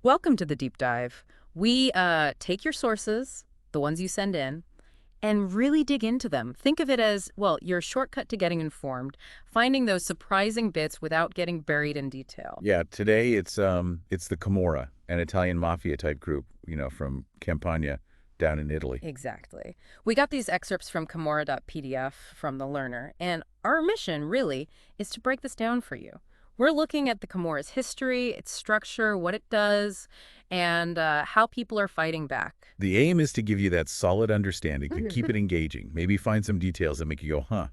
Welcome to the deep dive. We take your sources, the ones you send in, and really dig into them. Think of it as, well, your shortcut to getting informed, finding those surprising bits without getting buried in detail. Yeah, today it's the Camorra, an Italian mafia type group, from Campania down in Italy. Exactly. We got these excerpts from Camorra.pdf from the learner, and our mission, really, is to break this down for you. We're looking at the Camorra's history, its structure, what it does, and how people are fighting back. The aim is to give you that solid understanding, to keep it engaging, maybe find some details that make you go,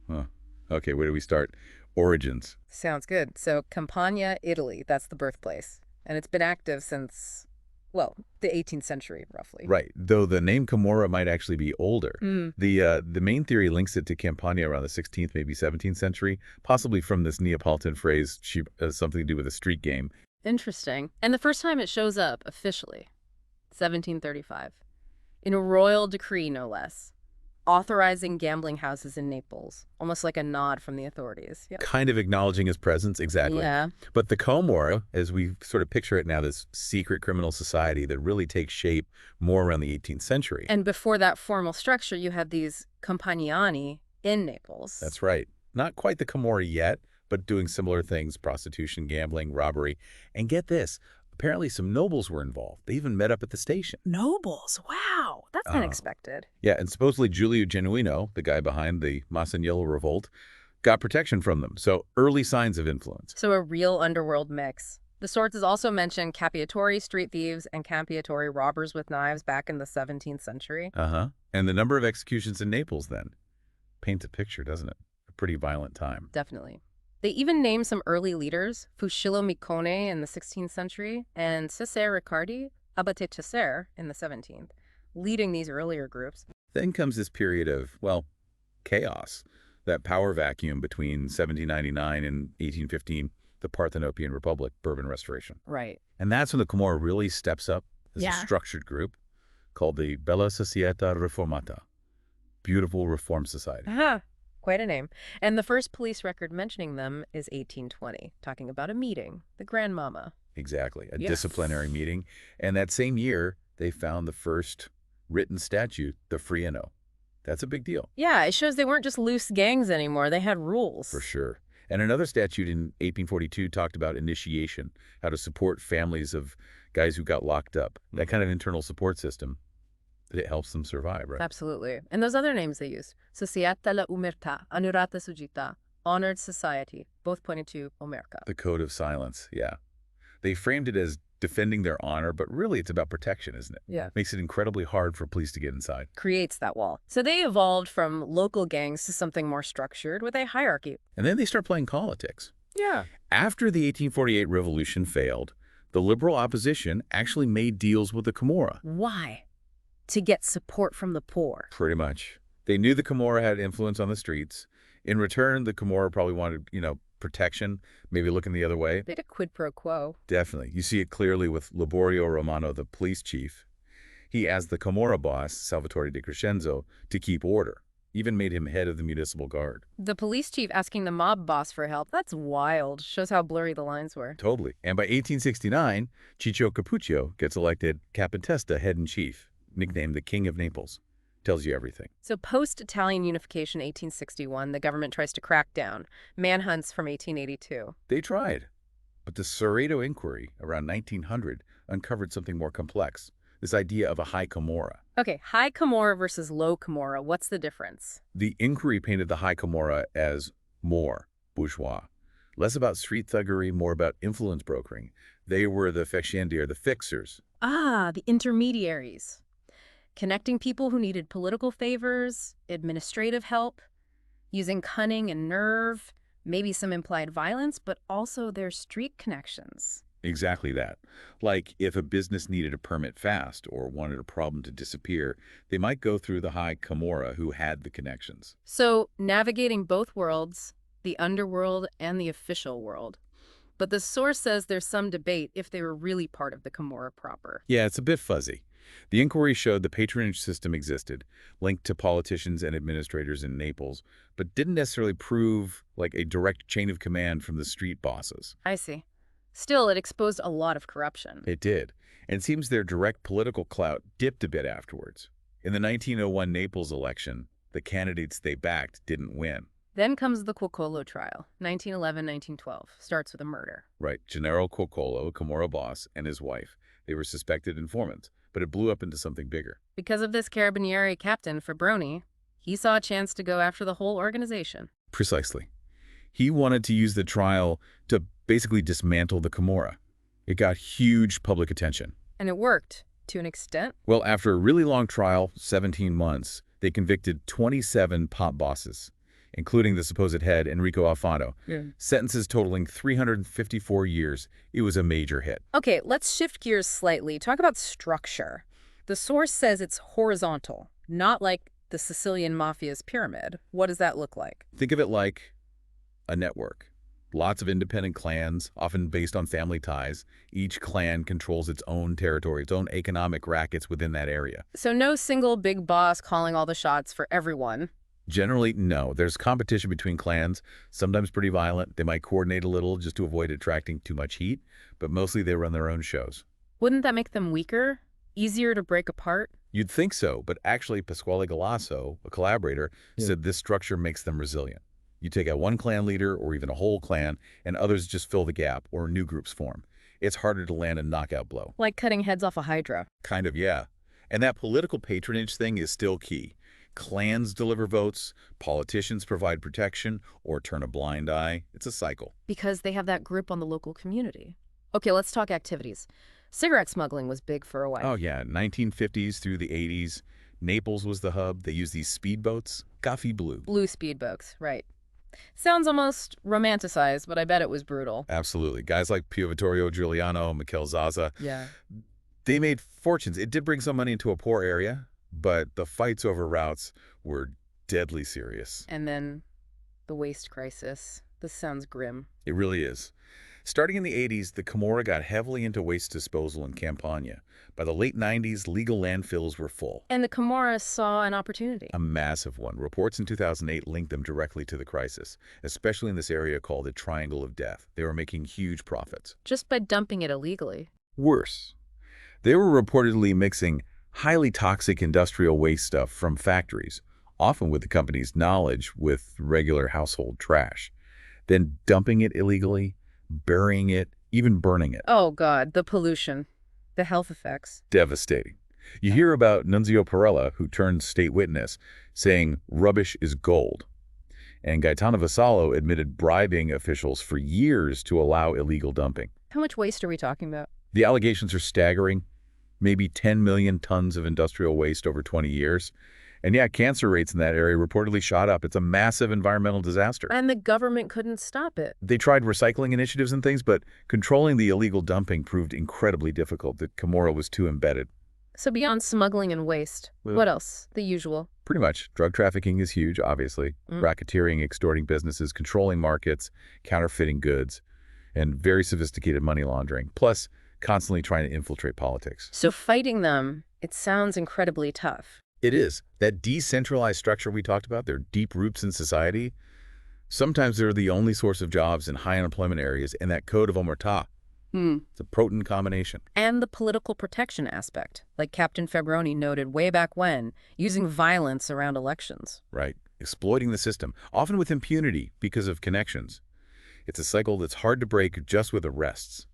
huh. Okay, where do we start? Origins. Sounds good. So Campania, Italy, that's the birthplace. And it's been active since, well, the 18th century, roughly. Right, though the name Camorra might actually be older. Mm. The main theory links it to Campania around the 16th, maybe 17th century, possibly from this Neapolitan phrase, she has something to do with a street game. Interesting. And the first time it shows up officially, 1735, in a royal decree, no less, authorizing gambling houses in Naples, almost like a nod from the authorities. Yep. Kind of acknowledging his presence, exactly. Yeah. But the Camorra, as we sort of picture it now, this secret criminal society that really takes shape more around the 18th century. And before that formal structure, you have these Compagnani in Naples. That's right. Not quite the Camorra yet, but doing similar things, prostitution, gambling, robbery. And get this, apparently some nobles were involved. They even met up at the station. Nobles. Wow. That's unexpected. Yeah, and supposedly Giulio Genuino, the guy behind the Masaniello revolt, got protection from them. So early signs of influence. So a real underworld mix. The sources also mention capiatori street thieves and campiatori robbers with knives back in the 17th century. And the number of executions in Naples then paints a picture, doesn't it? A pretty violent time. Definitely. They even name some early leaders, Fucillo Micone in the 16th century and Cesare Riccardi, Abate Cesare in the 17th, leading these earlier groups. Then comes this period of, well, chaos, that power vacuum between 1799 and 1815, the Parthenopean Republic, Bourbon Restoration. Right. And that's when the Camorra really steps up as a Yeah. structured group called the Bella Società Riformata, Beautiful Reform Society. Aha. Quite a name. And the first police record mentioning them is 1820, talking about a meeting, the Grandmama. Exactly, a Yes. disciplinary meeting. And that same year, they found the first written statute, the Frieno. That's a big deal. Yeah, it shows they weren't just loose gangs anymore. They had rules. For sure. And another statute in 1842 talked about initiation, how to support families of guys who got locked up. That kind of internal support system, that it helps them survive, right? Absolutely. And those other names they used, Società la Umertà, Anurata Sugita, Honored Society, both pointing to Omerta. The code of silence, yeah. They framed it as defending their honor, but really it's about protection, isn't it? Yeah. Makes it incredibly hard for police to get inside. Creates that wall. So they evolved from local gangs to something more structured with a hierarchy. And then they start playing politics. Yeah. After the 1848 revolution failed, the liberal opposition actually made deals with the Camorra. Why? To get support from the poor. Pretty much. They knew the Camorra had influence on the streets. In return, the Camorra probably wanted, protection, maybe looking the other way. Bit of quid pro quo. Definitely. You see it clearly with Liborio Romano, the police chief. He asked the Camorra boss, Salvatore De Crescenzo, to keep order. Even made him head of the municipal guard. The police chief asking the mob boss for help. That's wild. Shows how blurry the lines were. Totally. And by 1869, Ciccio Capuccio gets elected Capitesta head-in-chief, nicknamed the King of Naples. Tells you everything. So post-Italian unification 1861, the government tries to crack down. Manhunts from 1882. They tried. But the Cerreto inquiry around 1900 uncovered something more complex, this idea of a high Camorra. Okay, high Camorra versus low Camorra. What's the difference? The inquiry painted the high Camorra as more bourgeois. Less about street thuggery, more about influence brokering. They were the fexiendi, or the fixers. Ah, the intermediaries. Connecting people who needed political favors, administrative help, using cunning and nerve, maybe some implied violence, but also their street connections. Exactly that. Like if a business needed a permit fast or wanted a problem to disappear, they might go through the high Camorra who had the connections. So navigating both worlds, the underworld and the official world. But the source says there's some debate if they were really part of the Camorra proper. Yeah, it's a bit fuzzy. The inquiry showed the patronage system existed, linked to politicians and administrators in Naples, but didn't necessarily prove like a direct chain of command from the street bosses. I see. Still, it exposed a lot of corruption. It did, and it seems their direct political clout dipped a bit afterwards. In the 1901 Naples election, the candidates they backed didn't win. Then comes the Cuocolo trial, 1911-1912. Starts with a murder. Right, Gennaro Cuocolo, a Camorra boss, and his wife. They were suspected informants, but it blew up into something bigger. Because of this Carabinieri captain, Fabroni, he saw a chance to go after the whole organization. Precisely. He wanted to use the trial to basically dismantle the Camorra. It got huge public attention. And it worked, to an extent. Well, after a really long trial, 17 months, they convicted 27 pop bosses, including the supposed head, Enrico Alfano. Sentences totaling 354 years. It was a major hit. Okay, let's shift gears slightly. Talk about structure. The source says it's horizontal, not like the Sicilian Mafia's pyramid. What does that look like? Think of it like a network. Lots of independent clans, often based on family ties. Each clan controls its own territory, its own economic rackets within that area. So no single big boss calling all the shots for everyone. Generally, no. There's competition between clans, sometimes pretty violent. They might coordinate a little just to avoid attracting too much heat, but mostly they run their own shows. Wouldn't that make them weaker? Easier to break apart? You'd think so, but actually Pasquale Galasso, a collaborator, said this structure makes them resilient. You take out one clan leader or even a whole clan, and others just fill the gap or new groups form. It's harder to land a knockout blow. Like cutting heads off a hydra. Kind of, yeah. And that political patronage thing is still key. Clans deliver votes, politicians provide protection, or turn a blind eye. It's a cycle. Because they have that grip on the local community. Okay, let's talk activities. Cigarette smuggling was big for a while. Oh yeah, 1950s through the 80s. Naples was the hub. They used these speedboats, Coffee Blue. Blue speedboats, right. Sounds almost romanticized, but I bet it was brutal. Absolutely. Guys like Pio Vittorio Giuliano, Michele Zaza, Yeah. they made fortunes. It did bring some money into a poor area, but the fights over routes were deadly serious. And then the waste crisis. This sounds grim. It really is. Starting in the 80s, the Camorra got heavily into waste disposal in Campania. By the late 90s, legal landfills were full. And the Camorra saw an opportunity. A massive one. Reports in 2008 linked them directly to the crisis, especially in this area called the Triangle of Death. They were making huge profits. Just by dumping it illegally. Worse, they were reportedly mixing highly toxic industrial waste stuff from factories, often with the company's knowledge, with regular household trash, then dumping it illegally, burying it, even burning it. Oh, God, the pollution. The health effects. Devastating. You hear about Nunzio Perella, who turned state witness, saying rubbish is gold. And Gaetano Vassallo admitted bribing officials for years to allow illegal dumping. How much waste are we talking about? The allegations are staggering. Maybe 10 million tons of industrial waste over 20 years. And yeah, cancer rates in that area reportedly shot up. It's a massive environmental disaster. And the government couldn't stop it. They tried recycling initiatives and things, but controlling the illegal dumping proved incredibly difficult. The Camorra was too embedded. So beyond smuggling and waste, what else? The usual. Pretty much. Drug trafficking is huge, obviously. Racketeering, extorting businesses, controlling markets, counterfeiting goods, and very sophisticated money laundering. Plus, constantly trying to infiltrate politics. So fighting them, it sounds incredibly tough. It is. That decentralized structure we talked about, their deep roots in society, sometimes they're the only source of jobs in high unemployment areas, and that code of omertà. It's a potent combination. And the political protection aspect, like Captain Fabroni noted way back when, using violence around elections. Right. Exploiting the system, often with impunity because of connections. It's a cycle that's hard to break just with arrests.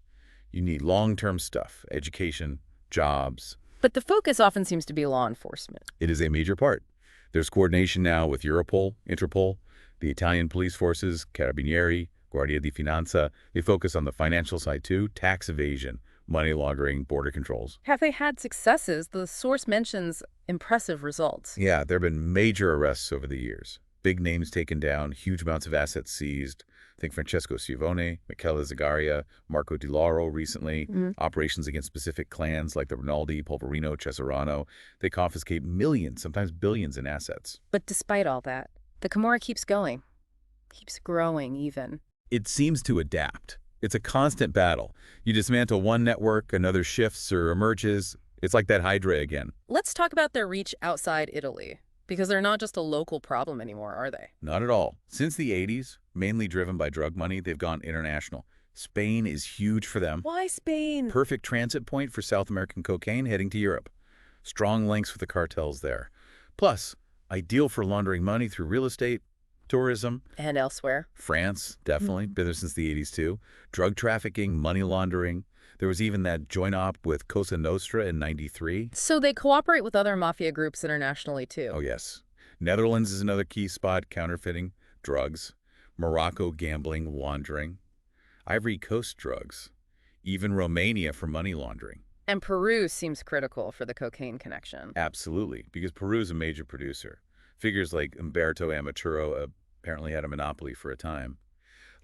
You need long-term stuff, education, jobs. But the focus often seems to be law enforcement. It is a major part. There's coordination now with Europol, Interpol, the Italian police forces, Carabinieri, Guardia di Finanza. They focus on the financial side too, tax evasion, money laundering, border controls. Have they had successes? The source mentions impressive results. Yeah, there have been major arrests over the years. Big names taken down, huge amounts of assets seized. Think Francesco Schiavone, Michele Zagaria, Marco Di Lauro recently. Operations against specific clans like the Rinaldi, Polverino, Cesarano. They confiscate millions, sometimes billions in assets. But despite all that, the Camorra keeps going, keeps growing even. It seems to adapt. It's a constant battle. You dismantle one network, another shifts or emerges. It's like that Hydra again. Let's talk about their reach outside Italy, because they're not just a local problem anymore, are they? Not at all. Since the 80s, mainly driven by drug money, they've gone international. Spain is huge for them. Why Spain? Perfect transit point for South American cocaine heading to Europe. Strong links with the cartels there. Plus, ideal for laundering money through real estate, tourism. And elsewhere. France, definitely. Been there since the 80s, too. Drug trafficking, money laundering. There was even that joint op with Cosa Nostra in '93. So they cooperate with other mafia groups internationally, too. Oh, yes. Netherlands is another key spot, counterfeiting, drugs. Morocco, gambling, laundering. Ivory Coast, drugs. Even Romania for money laundering. And Peru seems critical for the cocaine connection. Absolutely, because Peru's a major producer. Figures like Umberto Amaturo apparently had a monopoly for a time.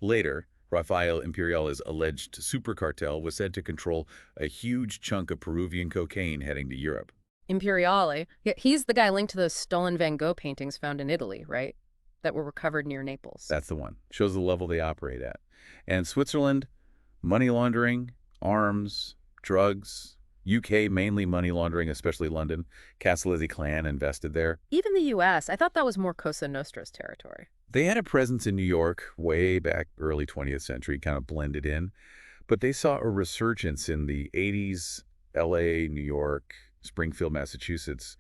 Later, Rafael Imperial's alleged super cartel was said to control a huge chunk of Peruvian cocaine heading to Europe. Imperiale, yeah, he's the guy linked to those stolen Van Gogh paintings found in Italy, right? That were recovered near Naples. That's the one. Shows the level they operate at. And Switzerland, money laundering, arms, drugs. UK, mainly money laundering, especially London. Castellizzi clan invested there. Even the U.S., I thought that was more Cosa Nostra's territory. They had a presence in New York way back early 20th century, kind of blended in. But they saw a resurgence in the 80s, LA, New York, Springfield, Massachusetts.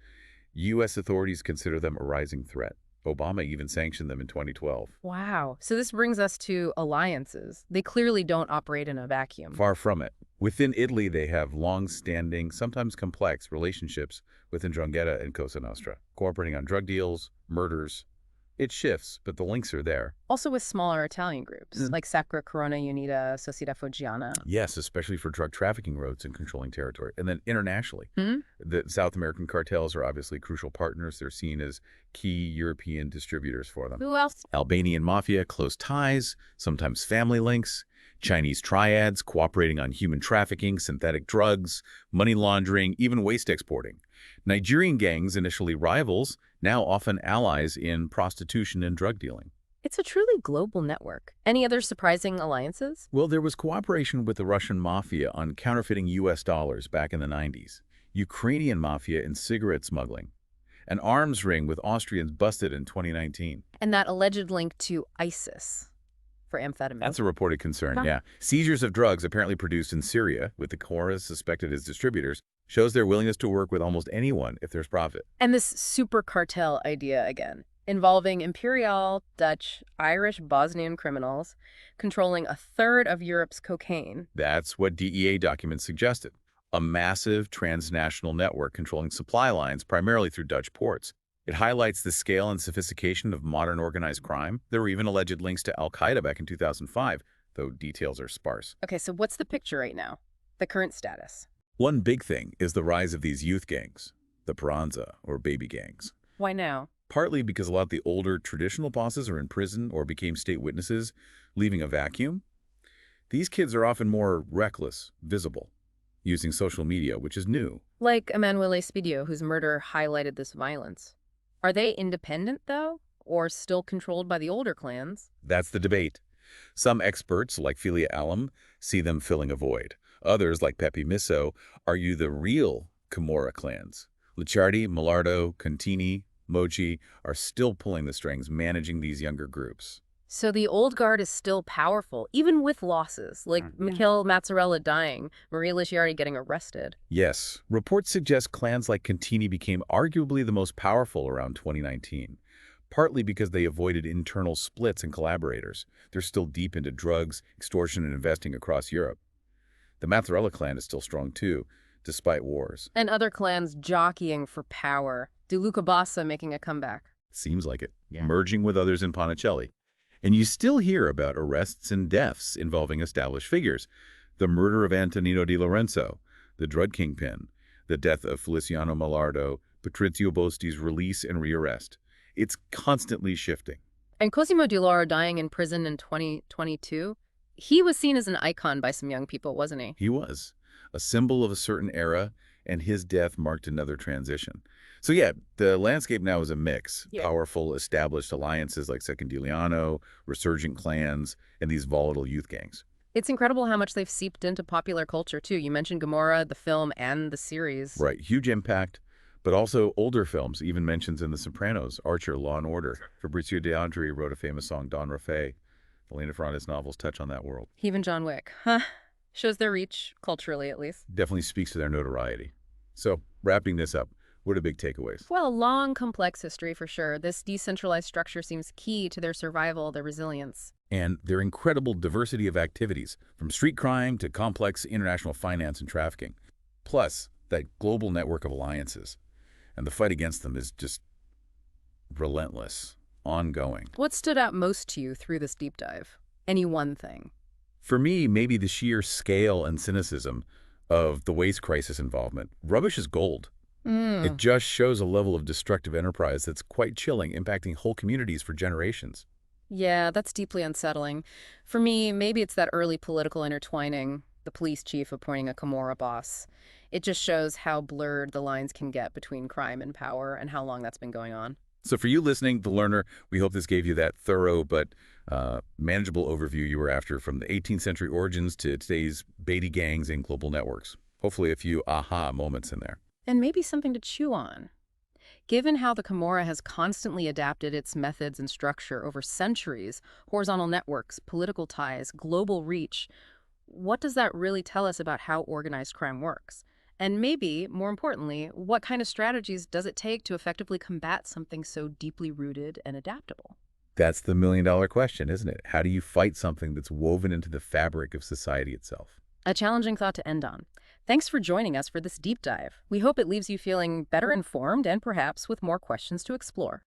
U.S. authorities consider them a rising threat. Obama even sanctioned them in 2012. Wow. So this brings us to alliances. They clearly don't operate in a vacuum. Far from it. Within Italy, they have long-standing, sometimes complex, relationships with 'Ndrangheta and Cosa Nostra, cooperating on drug deals, murders. It shifts, but the links are there. Also with smaller Italian groups, like Sacra Corona Unita, Società Foggiana. Yes, especially for drug trafficking routes and controlling territory. And then internationally, the South American cartels are obviously crucial partners. They're seen as key European distributors for them. Who else? Albanian mafia, close ties, sometimes family links. Chinese triads cooperating on human trafficking, synthetic drugs, money laundering, even waste exporting. Nigerian gangs, initially rivals, now often allies in prostitution and drug dealing. It's a truly global network. Any other surprising alliances? Well, there was cooperation with the Russian mafia on counterfeiting U.S. dollars back in the 90s, Ukrainian mafia in cigarette smuggling, an arms ring with Austrians busted in 2019. And that alleged link to ISIS for amphetamine. That's a reported concern, yeah. Seizures of drugs apparently produced in Syria, with the Camorra suspected as distributors, shows their willingness to work with almost anyone if there's profit. And this super cartel idea again, involving Imperial, Dutch, Irish, Bosnian criminals, controlling a third of Europe's cocaine. That's what DEA documents suggested. A massive transnational network controlling supply lines primarily through Dutch ports. It highlights the scale and sophistication of modern organized crime. There were even alleged links to al-Qaeda back in 2005, though details are sparse. Okay, so what's the picture right now? The current status? One big thing is the rise of these youth gangs, the Paranza, or baby gangs. Why now? Partly because a lot of the older traditional bosses are in prison or became state witnesses, leaving a vacuum. These kids are often more reckless, visible, using social media, which is new. Like Emanuele Spidio, whose murder highlighted this violence. Are they independent, though, or still controlled by the older clans? That's the debate. Some experts, like Filia Alum, see them filling a void. Others, like Pepe Misso, argue the real Camorra clans. Licciardi, Millardo, Contini, Mochi are still pulling the strings, managing these younger groups. So the old guard is still powerful, even with losses, like Mikhail Mazzarella dying, Maria Licciardi getting arrested. Yes, reports suggest clans like Contini became arguably the most powerful around 2019, partly because they avoided internal splits and collaborators. They're still deep into drugs, extortion, and investing across Europe. The Mazzarella clan is still strong too, despite wars. And other clans jockeying for power. De Luca Bassa making a comeback. Seems like it. Merging with others in Ponticelli. And you still hear about arrests and deaths involving established figures. The murder of Antonino Di Lorenzo, the drug kingpin, the death of Feliciano Millardo, Patrizio Bosti's release and rearrest. It's constantly shifting. And Cosimo Di Lauro dying in prison in 2022, he was seen as an icon by some young people, wasn't he? He was. A symbol of a certain era, and his death marked another transition. So yeah, the landscape now is a mix. Powerful, established alliances like Secondigliano, resurgent clans, and these volatile youth gangs. It's incredible how much they've seeped into popular culture, too. You mentioned Camorra, the film, and the series. Right, huge impact, but also older films, even mentions in The Sopranos, Archer, Law and Order. Fabrizio De André wrote a famous song, Don Raffaele, Elena Ferrante's novels touch on that world. Even John Wick. Huh. Shows their reach, culturally at least. Definitely speaks to their notoriety. So, wrapping this up, what are big takeaways? Well, a long, complex history for sure. This decentralized structure seems key to their survival, their resilience. And their incredible diversity of activities, from street crime to complex international finance and trafficking. Plus, that global network of alliances. And the fight against them is just relentless, ongoing. What stood out most to you through this deep dive? Any one thing? For me, maybe the sheer scale and cynicism of the waste crisis involvement. Rubbish is gold. It just shows a level of destructive enterprise that's quite chilling, impacting whole communities for generations. Yeah, that's deeply unsettling. For me, maybe it's that early political intertwining, the police chief appointing a Camorra boss. It just shows how blurred the lines can get between crime and power and how long that's been going on. So for you listening, The Learner, we hope this gave you that thorough but manageable overview you were after, from the 18th century origins to today's Beatty gangs and global networks. Hopefully a few aha moments in there. And maybe something to chew on. Given how the Camorra has constantly adapted its methods and structure over centuries, horizontal networks, political ties, global reach, what does that really tell us about how organized crime works? And maybe, more importantly, what kind of strategies does it take to effectively combat something so deeply rooted and adaptable? That's the million-dollar question, isn't it? How do you fight something that's woven into the fabric of society itself? A challenging thought to end on. Thanks for joining us for this deep dive. We hope it leaves you feeling better informed and perhaps with more questions to explore.